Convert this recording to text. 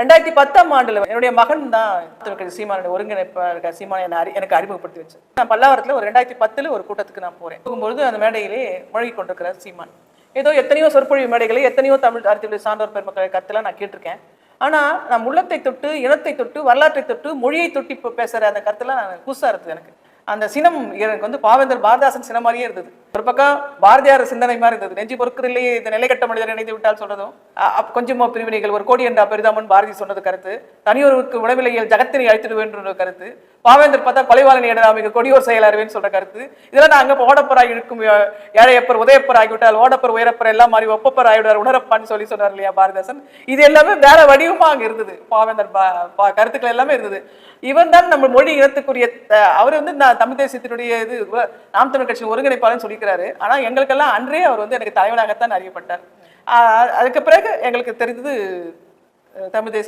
2010ஆம் ஆண்டுல என்னுடைய மகன் தான் சீமானுடைய ஒருங்கிணைப்பாளர் சீமானை எனக்கு அறிமுகப்படுத்தி வச்சு. நான் பல்லாவரத்தில் ஒரு 2010 ஒரு கூட்டத்துக்கு நான் போறேன். போகும்போது அந்த மேடையிலே முழங்கி கொண்டிருக்கிறார் சீமான். ஏதோ எத்தனையோ சொற்பொழிவு மேடைகளை எத்தனையோ தமிழ் அரசியல் சான்றோர் பெருமக்களை கருத்தெல்லாம் நான் கேட்டிருக்கேன். ஆனா நான் உள்ளத்தை தொட்டு, இனத்தை தொட்டு, வரலாற்றை தொட்டு, மொழியை தொட்டு இப்போ பேசுற அந்த கருத்தெல்லாம் புதுசா இருக்குது எனக்கு. அந்த சினம் எனக்கு வந்து பாவேந்தர் பாரதிதாசன் சினம் மாதிரியே இருந்தது. ஒரு பக்கம் பாரதியார் சிந்தனை மாதிரி இருந்தது. நெஞ்சு பொறுக்கிறதுலேயே இந்த நிலை கட்ட மனிதர் நினைத்து விட்டால் சொல்றதும், கொஞ்சமோ பிரிவினைகள் ஒரு கோடி என்றா பெரிதாமன் பாரதி சொன்னது கருத்து, தனியொருவருக்கு உணவிலையில் ஜகத்தினை அழித்திட வேண்டும் கருத்து, பாவேந்தர் பார்த்தா கொலைவாளனை இடராமிக கொடியோர் செயலாருவேன்னு சொல்ற கருத்து. இதெல்லாம் நான் அங்கே ஓடப்பராகி இருக்கும் ஏழையப்பர் உதயப்பர் ஆகிவிட்டால் ஓடப்பர் உயரப்பர் எல்லாம் மாறி ஒப்பப்பர் ஆகிவிடார் உணரப்பான்னு சொல்லி சொன்னார் இல்லையா பாரதிதாசன். இது எல்லாமே வேற வடிவமா அங்கே இருந்தது. பாவேந்தர் கருத்துக்கள் எல்லாமே இருந்தது. இவன் தான் நம்ம மொழி இனத்துக்குரிய அவர் வந்து தமிழ் தேசியத்தினுடைய இது நாம் தமிழ் கட்சியின் ஒருங்கிணைப்பாளர்னு சொல்லிக்கிறாரு. ஆனா எங்களுக்கெல்லாம் அன்றே அவர் வந்து எனக்கு தலைவனாகத்தான் அறியப்பட்டார். அதுக்கு பிறகு எங்களுக்கு தெரிந்தது தமிழ் தேசிய